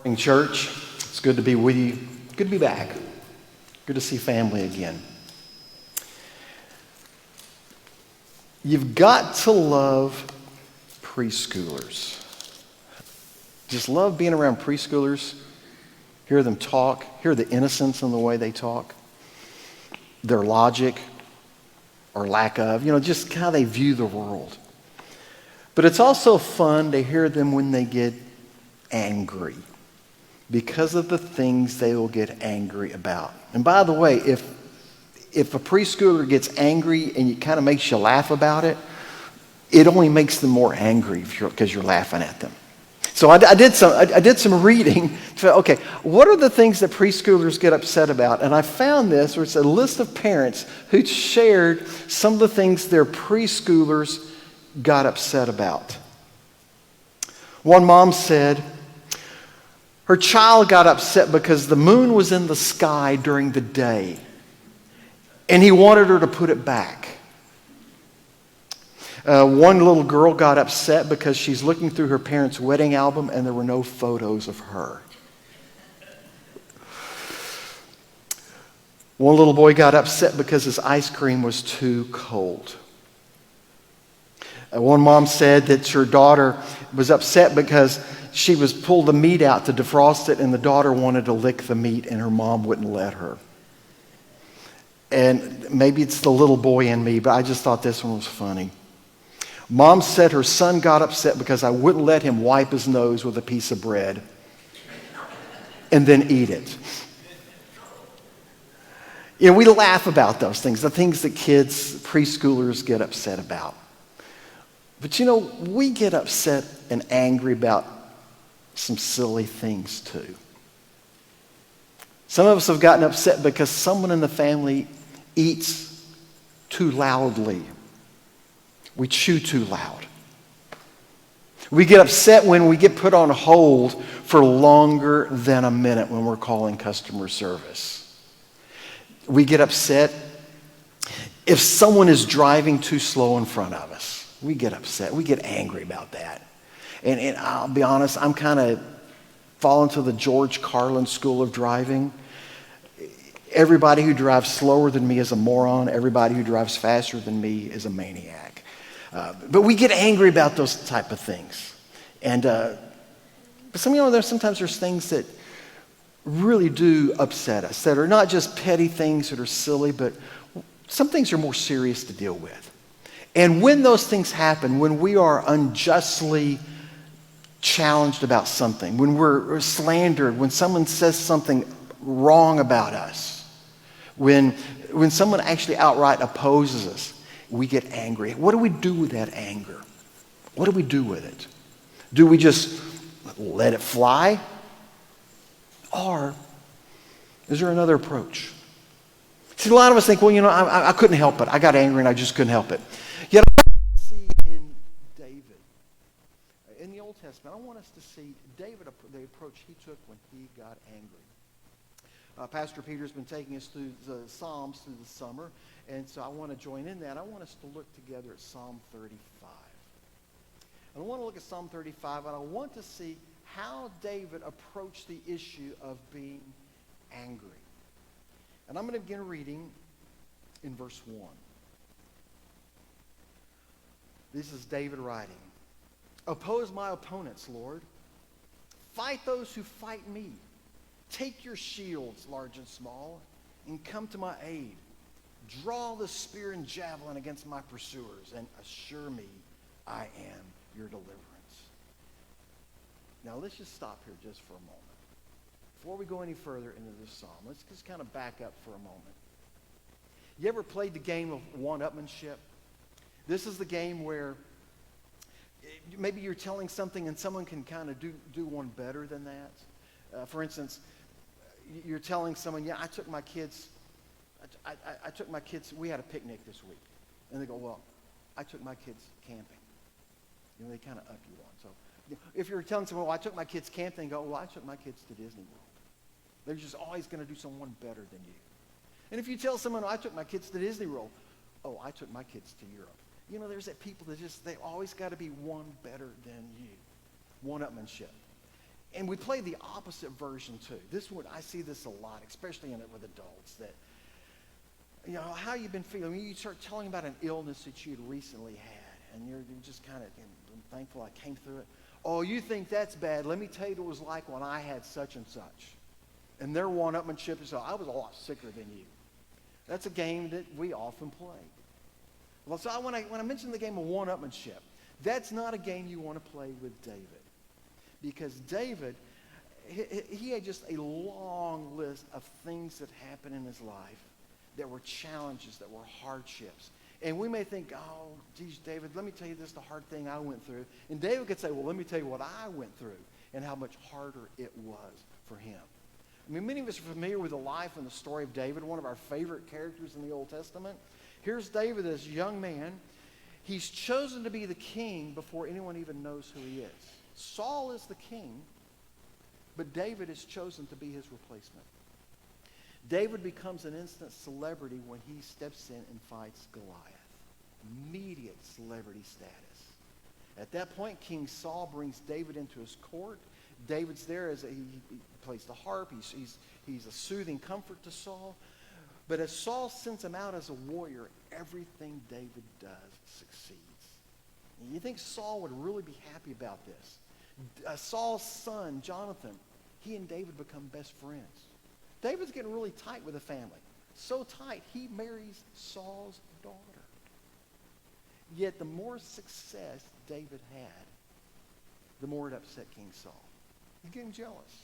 In church, it's good to be with you. Good to be back. Good to see family again. You've got to love preschoolers. Just love being around preschoolers. Hear them talk. Hear the innocence in the way they talk. Their logic or lack of. Just how they view the world. But it's also fun to hear them when they get angry, because of the things they will get angry about. And by the way, if a preschooler gets angry and it kind of makes you laugh about it, it only makes them more angry because you're laughing at them. So I did some reading. Okay, what are the things that preschoolers get upset about? And I found this, where it's a list of parents who shared some of the things their preschoolers got upset about. One mom said her child got upset because the moon was in the sky during the day, and he wanted her to put it back. One little girl got upset because she's looking through her parents' wedding album and there were no photos of her. One little boy got upset because his ice cream was too cold. One mom said that her daughter was upset because she was pulled the meat out to defrost it, and the daughter wanted to lick the meat and her mom wouldn't let her. And maybe it's the little boy in me, but I just thought this one was funny. Mom said her son got upset because I wouldn't let him wipe his nose with a piece of bread and then eat it. We laugh about those things, the things that kids, preschoolers get upset about. But we get upset and angry about some silly things too. Some of us have gotten upset because someone in the family eats too loudly. We chew too loud. We get upset when we get put on hold for longer than a minute when we're calling customer service. We get upset if someone is driving too slow in front of us. We get upset. We get angry about that. And I'll be honest, I'm kind of falling to the George Carlin school of driving. Everybody who drives slower than me is a moron. Everybody who drives faster than me is a maniac. But we get angry about those type of things. And but sometimes there's things that really do upset us, that are not just petty things that are silly, but some things are more serious to deal with. And when those things happen, when we are unjustly challenged about something, when we're slandered, when someone says something wrong about us, when someone actually outright opposes us, we get angry. What do we do with that anger? What do we do with it? Do we just let it fly? Or is there another approach? See, a lot of us think, I couldn't help it. I got angry and I just couldn't help it. Yet I want us to see in David, in the Old Testament, I want us to see David, the approach he took when he got angry. Pastor Peter's been taking us through the Psalms through the summer, and so I want to join in that. I want us to look together at Psalm 35. And I want to look at Psalm 35, and I want to see how David approached the issue of being angry. And I'm going to begin reading in verse 1. This is David writing. Oppose my opponents, Lord. Fight those who fight me. Take your shields, large and small, and come to my aid. Draw the spear and javelin against my pursuers, and assure me I am your deliverance. Now let's just stop here just for a moment. Before we go any further into this psalm, let's just kind of back up for a moment. You ever played the game of one-upmanship? This is the game where maybe you're telling something and someone can kind of do one better than that. For instance, you're telling someone, I took my kids, we had a picnic this week. And they go, well, I took my kids camping. They kind of up you on. So if you're telling someone, I took my kids camping, they go, well, I took my kids to Disney World. They're just always going to do someone better than you. And if you tell someone, I took my kids to Disney World, I took my kids to Europe. There's that people that they always got to be one better than you. One-upmanship. And we play the opposite version too. This one, I see this a lot, especially in it with adults, that, how you been feeling? You start telling about an illness that you'd recently had, and you're just kind of thankful I came through it. Oh, you think that's bad? Let me tell you what it was like when I had such and such. And their one-upmanship is, I was a lot sicker than you. That's a game that we often play. Well, so when I mention the game of one-upmanship, that's not a game you want to play with David. Because David, he had just a long list of things that happened in his life that were challenges, that were hardships. And we may think, oh, geez, David, let me tell you this, the hard thing I went through. And David could say, well, let me tell you what I went through and how much harder it was for him. I mean, many of us are familiar with the life and the story of David, one of our favorite characters in the Old Testament. Here's David, this young man. He's chosen to be the king before anyone even knows who he is. Saul is the king, but David is chosen to be his replacement. David becomes an instant celebrity when he steps in and fights Goliath. Immediate celebrity status. At that point, King Saul brings David into his court. David's there as he plays the harp. He's a soothing comfort to Saul. But as Saul sends him out as a warrior, everything David does succeeds. And you think Saul would really be happy about this? Saul's son, Jonathan, he and David become best friends. David's getting really tight with the family. So tight, he marries Saul's daughter. Yet the more success David had, the more it upset King Saul. He's getting jealous.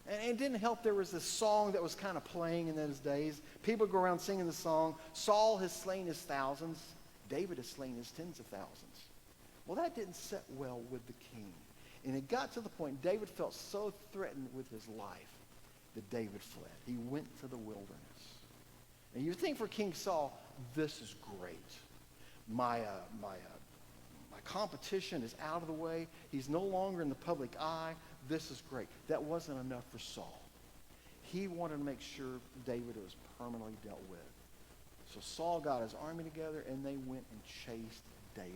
And it didn't help there was this song that was kind of playing in those days. People go around singing the song, Saul has slain his thousands, David has slain his tens of thousands. Well, that didn't sit well with the king. And it got to the point David felt so threatened with his life that David fled. He went to the wilderness. And you think for King Saul, this is great. My competition is out of the way. He's no longer in the public eye. This is great. That wasn't enough for Saul. He wanted to make sure David was permanently dealt with. So Saul got his army together and they went and chased David.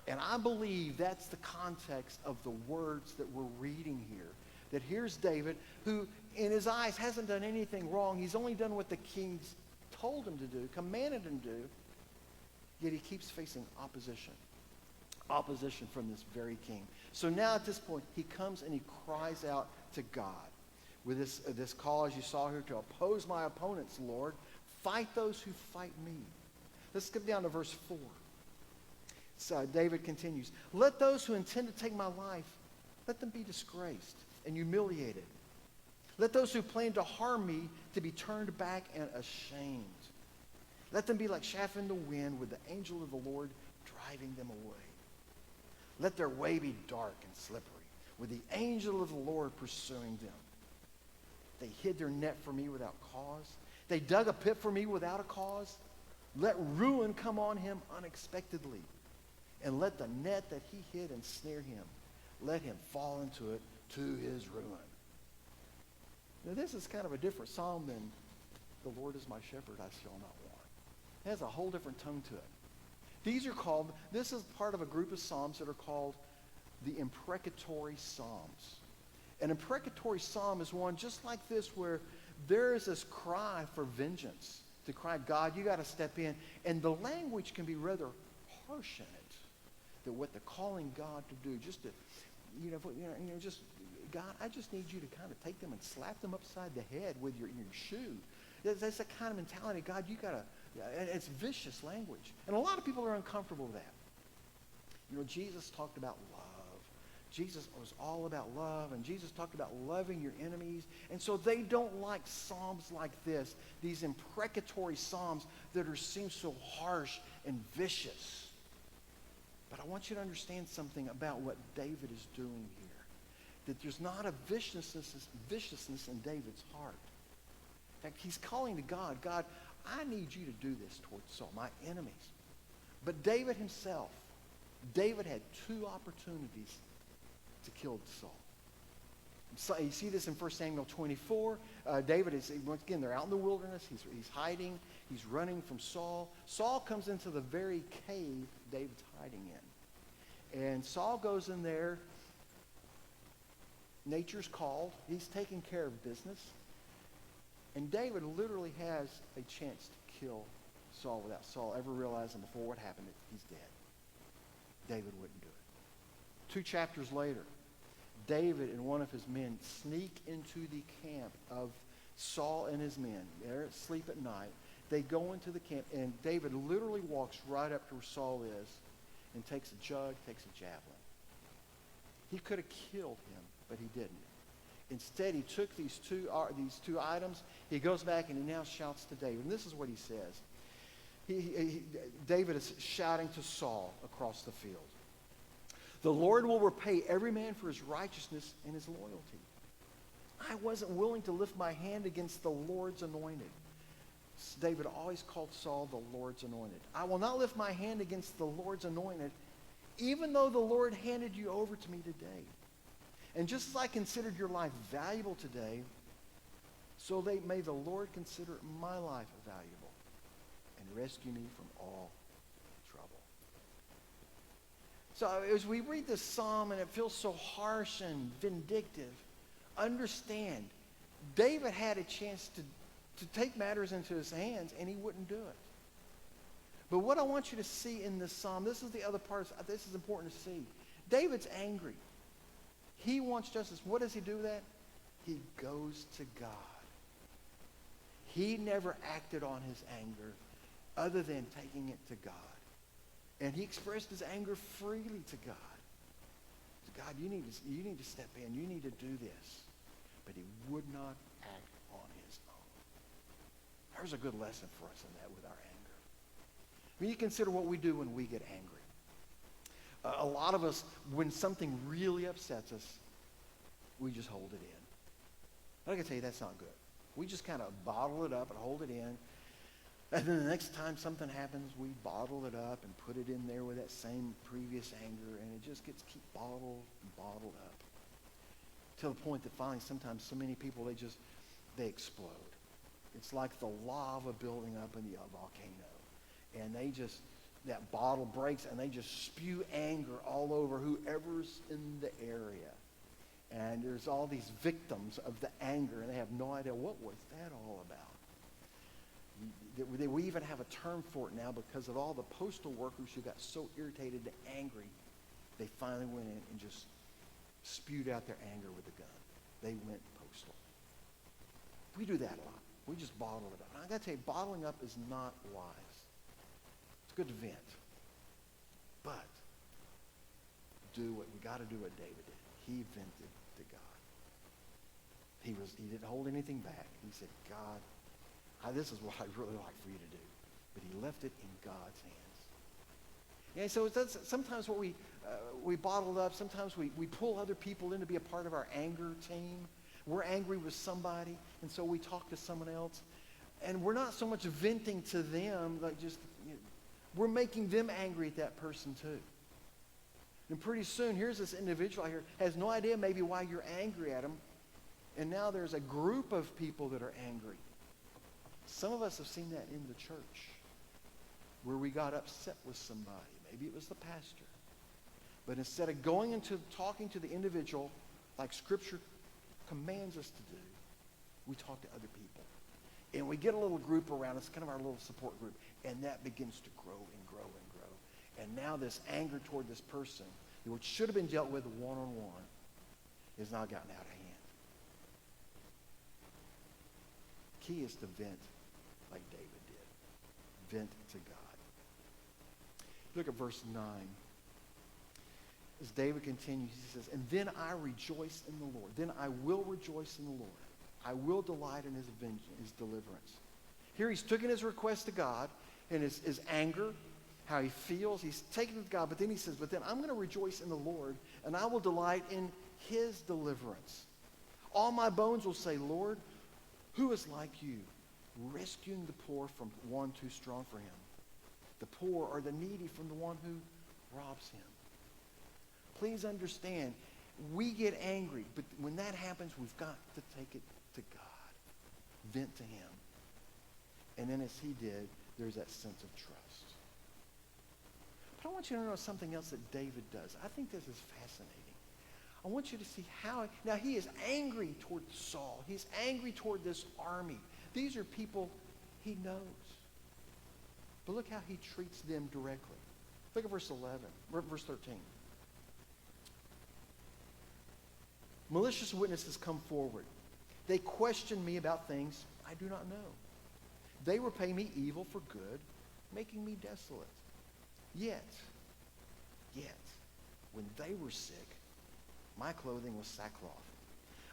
And I believe that's the context of the words that we're reading here. That here's David, who in his eyes hasn't done anything wrong. He's only done what the king's told him to do, commanded him to do. Yet he keeps facing opposition. Opposition from this very king. So now at this point, he comes and he cries out to God with this call, as you saw here, to oppose my opponents, Lord. Fight those who fight me. Let's skip down to verse 4. So David continues, let those who intend to take my life, let them be disgraced and humiliated. Let those who plan to harm me to be turned back and ashamed. Let them be like chaff in the wind with the angel of the Lord driving them away. Let their way be dark and slippery with the angel of the Lord pursuing them. They hid their net for me without cause. They dug a pit for me without a cause. Let ruin come on him unexpectedly. And let the net that he hid ensnare him. Let him fall into it to his ruin. Now this is kind of a different psalm than the Lord is my shepherd, I shall not want. It has a whole different tone to it. This is part of a group of psalms that are called the imprecatory psalms. An imprecatory psalm is one just like this where there is this cry for vengeance. To cry, God, you got to step in. And the language can be rather harsh in it. That what they're calling God to do, just to, just, God, I just need you to kind of take them and slap them upside the head with your shoe. That's the kind of mentality, God, you got to, and it's vicious language. And a lot of people are uncomfortable with that. Jesus talked about love. Jesus was all about love, and Jesus talked about loving your enemies. And so they don't like psalms like this, these imprecatory psalms that seem so harsh and vicious. But I want you to understand something about what David is doing here. That there's not a viciousness in David's heart. In fact, he's calling to God, God, I need you to do this towards Saul, my enemies. But David himself, David had two opportunities to kill Saul. So you see this in 1 Samuel 24. David is, once again, they're out in the wilderness. He's hiding. He's running from Saul. Saul comes into the very cave David's hiding in. And Saul goes in there, Nature's called. He's taking care of business. And David literally has a chance to kill Saul without Saul ever realizing before what happened, he's dead. David wouldn't do it. 2 chapters later, David and one of his men sneak into the camp of Saul and his men. They're asleep at night. They go into the camp, and David literally walks right up to where Saul is and takes a jug, takes a javelin. He could have killed him, but he didn't. Instead, he took these two items. He goes back and he now shouts to David. And this is what he says. David is shouting to Saul across the field. The Lord will repay every man for his righteousness and his loyalty. I wasn't willing to lift my hand against the Lord's anointed. David always called Saul the Lord's anointed. I will not lift my hand against the Lord's anointed, even though the Lord handed you over to me today. And just as I considered your life valuable today, so may the Lord consider my life valuable and rescue me from all trouble. So as we read this psalm and it feels so harsh and vindictive, understand, David had a chance to take matters into his hands and he wouldn't do it. But what I want you to see in this psalm, this is the other part, this is important to see. David's angry. He wants justice. What does he do with that? He goes to God. He never acted on his anger other than taking it to God. And he expressed his anger freely to God. God, you need to step in. You need to do this. But he would not act on his own. There's a good lesson for us in that with our anger. I mean, you consider what we do when we get angry. A lot of us, when something really upsets us, we just hold it in. I can tell you that's not good. We just kind of bottle it up and hold it in. And then the next time something happens, we bottle it up and put it in there with that same previous anger, and it just gets keep bottled and bottled up. To the point that finally sometimes so many people, they explode. It's like the lava building up in the volcano. And that bottle breaks and they just spew anger all over whoever's in the area. And there's all these victims of the anger and they have no idea what was that all about. We even have a term for it now because of all the postal workers who got so irritated and angry, they finally went in and just spewed out their anger with a gun. They went postal. We do that a lot. We just bottle it up. And I got to tell you, bottling up is not wise. It's good to vent. But we got to do what David did. He vented to God. He didn't hold anything back. He said, God, this is what I'd really like for you to do. But he left it in God's hands. Yeah, so sometimes what we bottle up, sometimes we pull other people in to be a part of our anger team. We're angry with somebody, and so we talk to someone else. And we're not so much venting to them, we're making them angry at that person too. And pretty soon, here's this individual here, has no idea maybe why you're angry at him. And now there's a group of people that are angry. Some of us have seen that in the church, where we got upset with somebody. Maybe it was the pastor. But instead of going into talking to the individual like Scripture commands us to do, we talk to other people. And we get a little group around us, kind of our little support group, and that begins to grow and grow and grow. And now this anger toward this person, which should have been dealt with one-on-one, has now gotten out of hand. Key is to vent like David did. Vent to God. Look at verse 9. As David continues, he says, and then I rejoice in the Lord. Then I will rejoice in the Lord. I will delight in his deliverance. Here he's taken his request to God and his anger, how he feels. He's taken it to God, but then he says, but then I'm going to rejoice in the Lord, and I will delight in his deliverance. All my bones will say, Lord, who is like you, rescuing the poor from one too strong for him, the poor or the needy from the one who robs him. Please understand, we get angry, but when that happens, we've got to take it to God. Vent to him. And then as he did, there's that sense of trust. But I want you to know something else that David does. I think this is fascinating. I want you to see how, now he is angry toward Saul. He's angry toward this army. These are people he knows. But look how he treats them directly. Look at verse 13. Malicious witnesses come forward. They question me about things I do not know. They repay me evil for good, making me desolate. Yet, when they were sick, my clothing was sackcloth.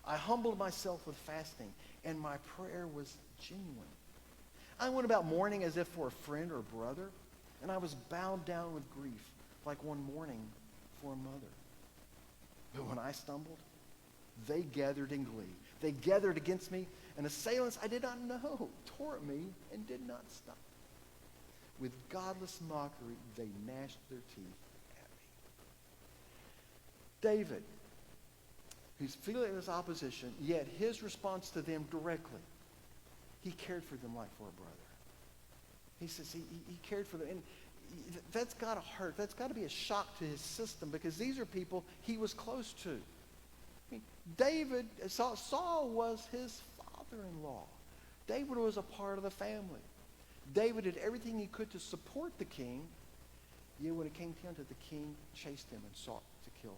I humbled myself with fasting, and my prayer was genuine. I went about mourning as if for a friend or brother, and I was bowed down with grief, like one mourning for a mother. But when I stumbled, they gathered in glee. They gathered against me, and assailants I did not know tore at me and did not stop. With godless mockery, they gnashed their teeth at me. David, who's feeling this opposition, yet his response to them directly, he cared for them like for a brother. He says he cared for them. And that's got to hurt. That's got to be a shock to his system because these are people he was close to. I mean, Saul was his father-in-law. David was a part of the family. David did everything he could to support the king, yet when it came down to it, the king chased him and sought to kill him.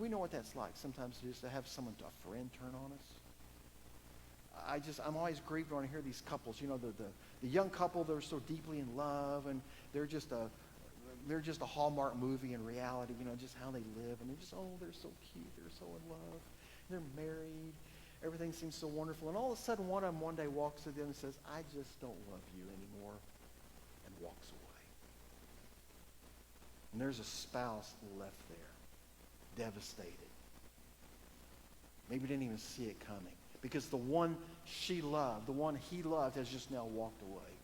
We know what that's like sometimes just to have a friend turn on us. I'm always grieved when I hear these couples, the young couple, they're so deeply in love and they're just a Hallmark movie in reality, just how they live. And they're so cute. They're so in love. They're married. Everything seems so wonderful. And all of a sudden, one of them one day walks to them and says, I just don't love you anymore, and walks away. And there's a spouse left there, devastated. Maybe didn't even see it coming. Because the one she loved, the one he loved, has just now walked away.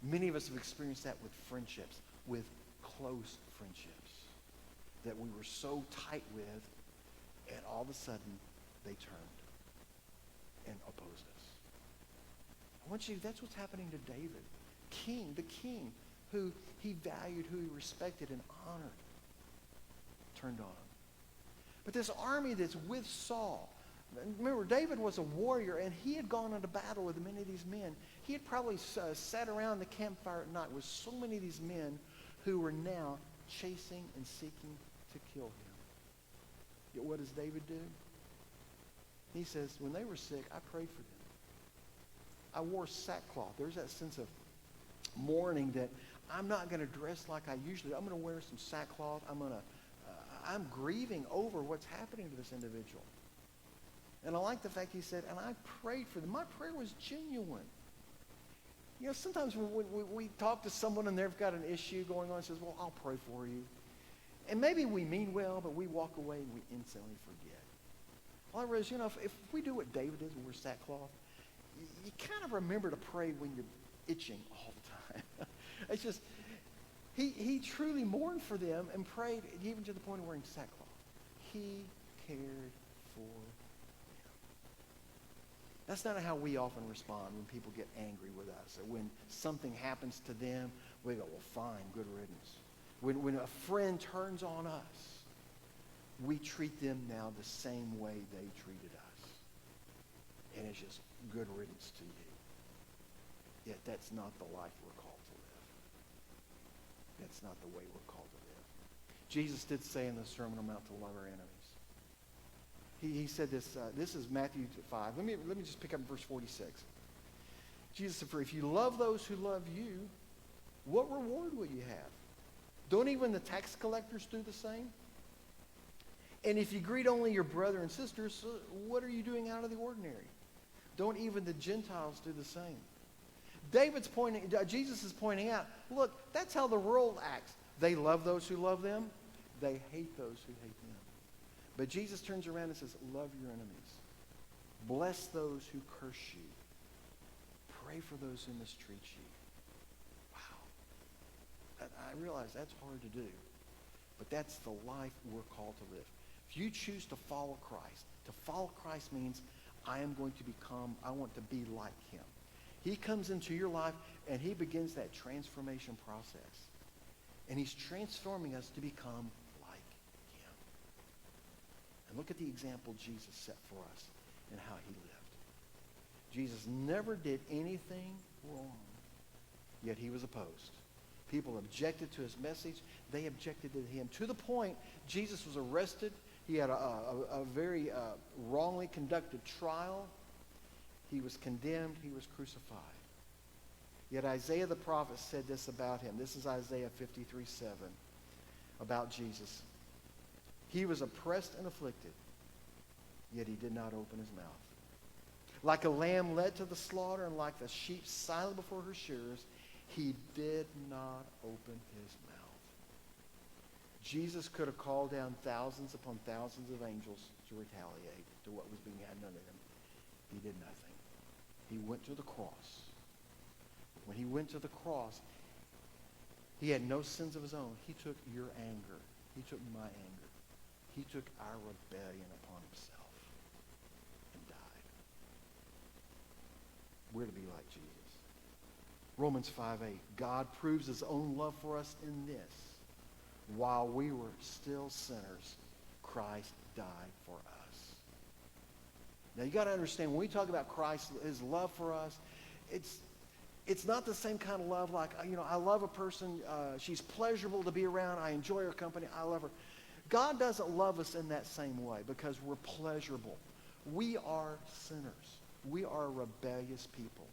Many of us have experienced that with friendships, with close friendships, that we were so tight with, and all of a sudden, they turned and opposed us. That's what's happening to David. The king, who he valued, who he respected and honored, turned on him. But this army that's with Saul, remember, David was a warrior, and he had gone into battle with many of these men. He had probably sat around the campfire at night with so many of these men who were now chasing and seeking to kill him. Yet what does David do? He says, when they were sick, I prayed for them. I wore sackcloth. There's that sense of mourning that I'm not going to dress like I usually do. I'm going to wear some sackcloth. I'm grieving over what's happening to this individual. And I like the fact he said, and I prayed for them. My prayer was genuine. Sometimes when we talk to someone and they've got an issue going on, and says, well, I'll pray for you. And maybe we mean well, but we walk away and we instantly forget. Well, I realize, if we do what David did when we're sackcloth, you kind of remember to pray when you're itching all the time. It's just, he truly mourned for them and prayed even to the point of wearing sackcloth. He cared for them. That's not how we often respond when people get angry with us or when something happens to them. We go, well, fine, good riddance. When a friend turns on us, we treat them now the same way they treated us. And it's just good riddance to you. Yet that's not the life we're called to live. That's not the way we're called to live. Jesus did say in the Sermon on the Mount to love our enemies. He said this, this is Matthew 5. Let me just pick up verse 46. Jesus said, for if you love those who love you, what reward will you have? Don't even the tax collectors do the same? And if you greet only your brother and sisters, what are you doing out of the ordinary? Don't even the Gentiles do the same? Jesus is pointing out, look, that's how the world acts. They love those who love them. They hate those who hate them. But Jesus turns around and says, love your enemies. Bless those who curse you. Pray for those who mistreat you. Wow. I realize that's hard to do. But that's the life we're called to live. If you choose to follow Christ means I want to be like him. He comes into your life and he begins that transformation process. And he's transforming us to become like And look at the example Jesus set for us and how he lived. Jesus never did anything wrong, yet he was opposed. People objected to his message. They objected to him. To the point, Jesus was arrested. He had a very wrongly conducted trial. He was condemned. He was crucified. Yet Isaiah the prophet said this about him. This is Isaiah 53:7 about Jesus. He was oppressed and afflicted, yet he did not open his mouth. Like a lamb led to the slaughter, and like the sheep silent before her shearers, he did not open his mouth. Jesus could have called down thousands upon thousands of angels to retaliate to what was being had done to him. He did nothing. He went to the cross. When he went to the cross, he had no sins of his own. He took your anger. He took my anger. He took our rebellion upon himself and died. We're to be like Jesus. Romans 5:8. God proves his own love for us in this. While we were still sinners, Christ died for us. Now you got to understand, when we talk about Christ, his love for us, it's not the same kind of love like, I love a person, she's pleasurable to be around, I enjoy her company, I love her. God doesn't love us in that same way because we're pleasurable. We are sinners. We are rebellious people.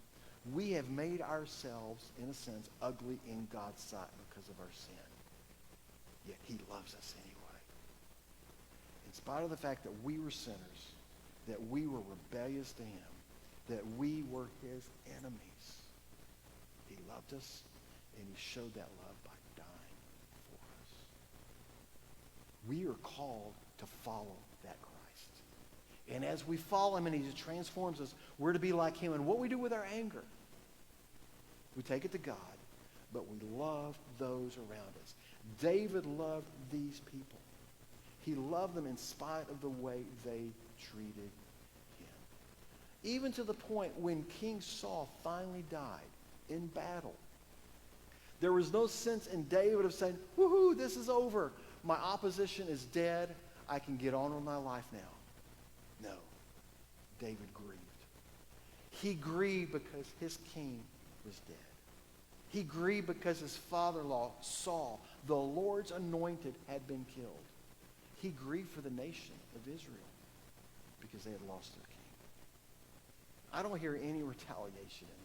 We have made ourselves, in a sense, ugly in God's sight because of our sin. Yet he loves us anyway. In spite of the fact that we were sinners, that we were rebellious to him, that we were his enemies, he loved us, and he showed that love by dying for us. We are called to follow that Christ. And as we follow him and he transforms us, we're to be like him. And what we do with our anger, we take it to God, but we love those around us. David loved these people. He loved them in spite of the way they treated him. Even to the point when King Saul finally died in battle, there was no sense in David of saying, woohoo, this is over. My opposition is dead. I can get on with my life now. No. David grieved. He grieved because his king was dead. He grieved because his father-in-law, Saul, the Lord's anointed, had been killed. He grieved for the nation of Israel because they had lost their king. I don't hear any retaliation in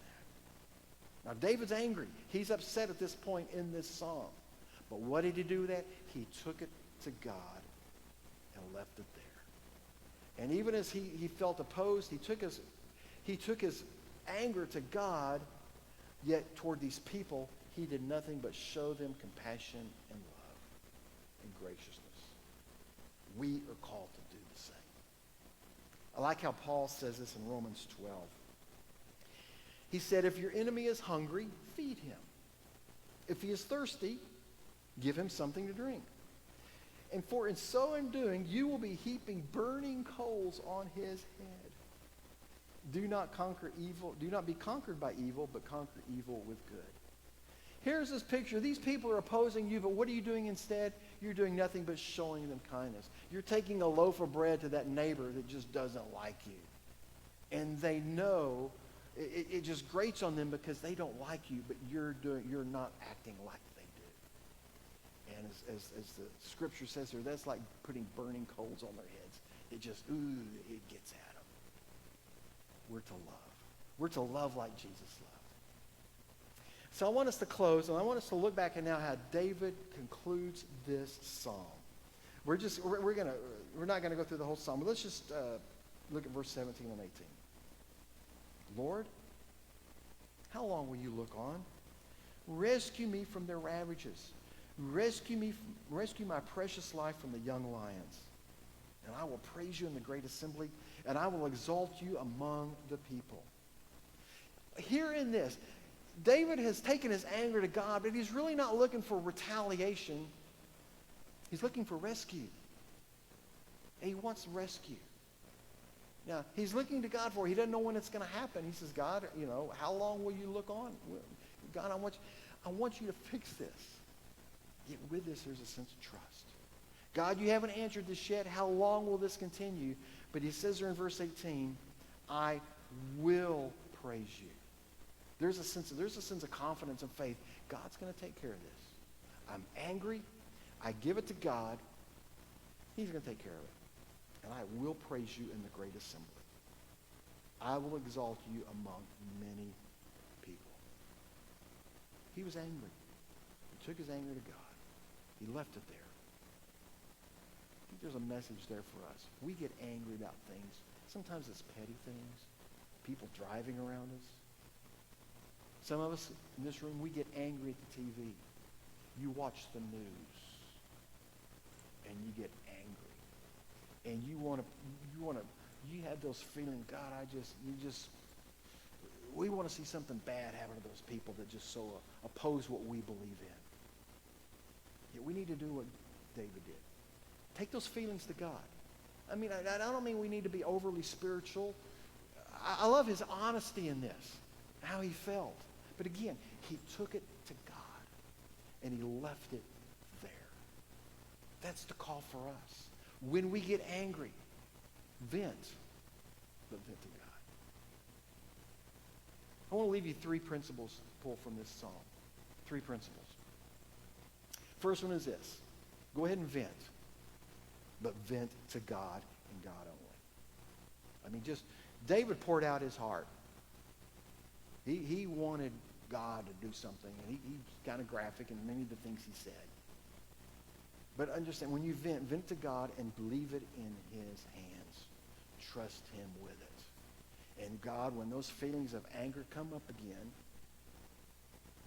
that. Now, David's angry. He's upset at this point in this psalm. But what did he do with that? He took it to God and left it there. And even as he felt opposed, he took his anger to God, yet toward these people, he did nothing but show them compassion and love and graciousness. We are called to do the same. I like how Paul says this in Romans 12. He said, if your enemy is hungry, feed him. If he is thirsty, give him something to drink. And for in so doing, you will be heaping burning coals on his head. Do not conquer evil. Do not be conquered by evil, but conquer evil with good. Here's this picture. These people are opposing you, but what are you doing instead? You're doing nothing but showing them kindness. You're taking a loaf of bread to that neighbor that just doesn't like you. And they know it just grates on them because they don't like you, but you're not acting like they do. And as the scripture says here, that's like putting burning coals on their heads. It just, it gets at them. We're to love. We're to love like Jesus loved. So I want us to close, and I want us to look back at now how David concludes this psalm. We're not gonna go through the whole psalm, but let's just look at verse 17 and 18. Lord, how long will you look on? Rescue me from their ravages. Rescue my precious life from the young lions. And I will praise you in the great assembly, and I will exalt you among the people. Here in this, David has taken his anger to God, but he's really not looking for retaliation. He's looking for rescue. And he wants rescue. Now, he's looking to God for it. He doesn't know when it's going to happen. He says, God, how long will you look on? God, I want you to fix this. Yet with this, there's a sense of trust. God, you haven't answered this yet. How long will this continue? But he says there in verse 18, I will praise you. There's a sense of confidence and faith. God's going to take care of this. I'm angry. I give it to God. He's going to take care of it. And I will praise you in the great assembly. I will exalt you among many people. He was angry. He took his anger to God. He left it there. I think there's a message there for us. We get angry about things. Sometimes it's petty things. People driving around us. Some of us in this room, we get angry at the TV. You watch the news and you get angry. And you have those feelings, God, we want to see something bad happen to those people that just so oppose what we believe in. Yet we need to do what David did. Take those feelings to God. I mean, I don't mean we need to be overly spiritual. I love his honesty in this, how he felt. But again, he took it to God and he left it there. That's the call for us. When we get angry, vent, but vent to God. I want to leave you 3 principles to pull from this psalm. 3 principles. First one is this. Go ahead and vent, but vent to God and God only. I mean, David poured out his heart. He wanted God to do something, and he's kind of graphic in many of the things he said. But understand, when you vent to God and leave it in his hands. Trust him with it. And God, when those feelings of anger come up again,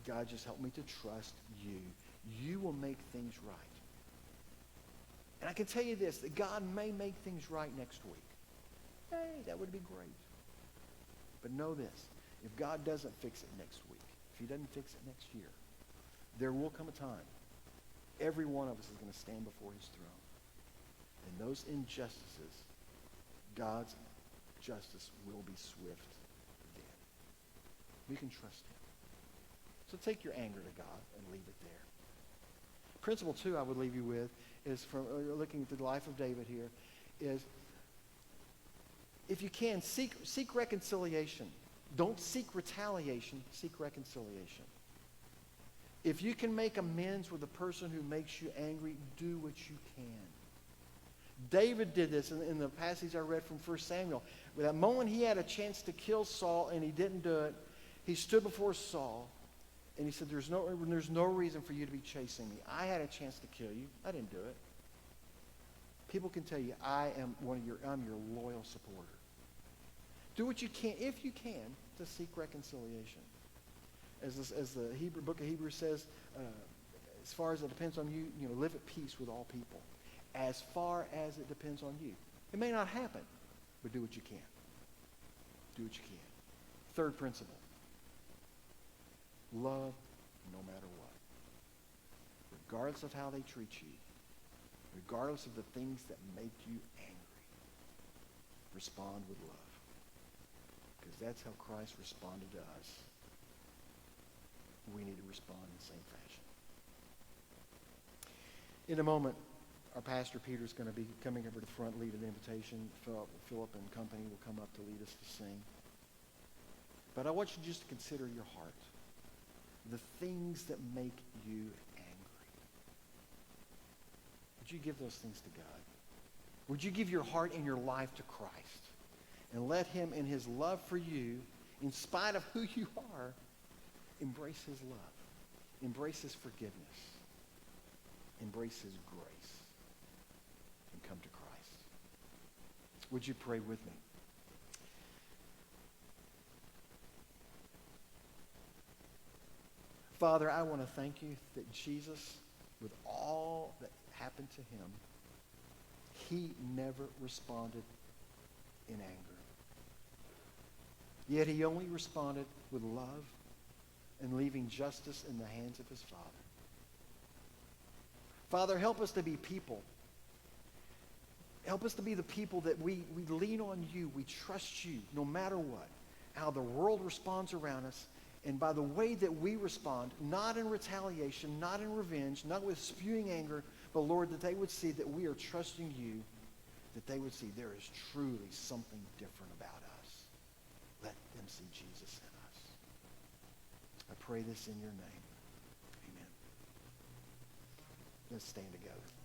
God, just help me to trust you. You will make things right. And I can tell you this, that God may make things right next week. Hey, that would be great. But know this, if God doesn't fix it next week, if he doesn't fix it next year, there will come a time every one of us is going to stand before his throne. And those injustices, God's justice will be swift then. We can trust him. So take your anger to God and leave it there. Principle 2 I would leave you with is, from looking at the life of David here, is if you can, seek reconciliation. Don't seek retaliation, seek reconciliation. If you can make amends with the person who makes you angry, do what you can. David did this in the passage I read from 1 Samuel. With that moment he had a chance to kill Saul and he didn't do it, he stood before Saul and he said, there's no reason for you to be chasing me. I had a chance to kill you. I didn't do it. People can tell you, I'm your loyal supporter. Do what you can, if you can, to seek reconciliation. As the book of Hebrews says, as far as it depends on you, live at peace with all people. As far as it depends on you. It may not happen, but do what you can. Do what you can. Third principle. Love no matter what. Regardless of how they treat you. Regardless of the things that make you angry. Respond with love. Because that's how Christ responded to us. We need to respond in the same fashion. In a moment, our pastor Peter is going to be coming over to the front, lead an invitation. Philip and company will come up to lead us to sing. But I want you just to consider your heart. The things that make you angry. Would you give those things to God? Would you give your heart and your life to Christ? And let him, in his love for you, in spite of who you are, embrace his love. Embrace his forgiveness. Embrace his grace. And come to Christ. Would you pray with me? Father, I want to thank you that Jesus, with all that happened to him, he never responded in anger. Yet he only responded with love and leaving justice in the hands of his Father. Father, help us to be people. Help us to be the people that we lean on you. We trust you no matter what. How the world responds around us. And by the way that we respond, not in retaliation, not in revenge, not with spewing anger, But Lord, that they would see that we are trusting you, that they would see there is truly something different about us. Let them see Jesus in us. I pray this in your name. Amen. Let's stand together.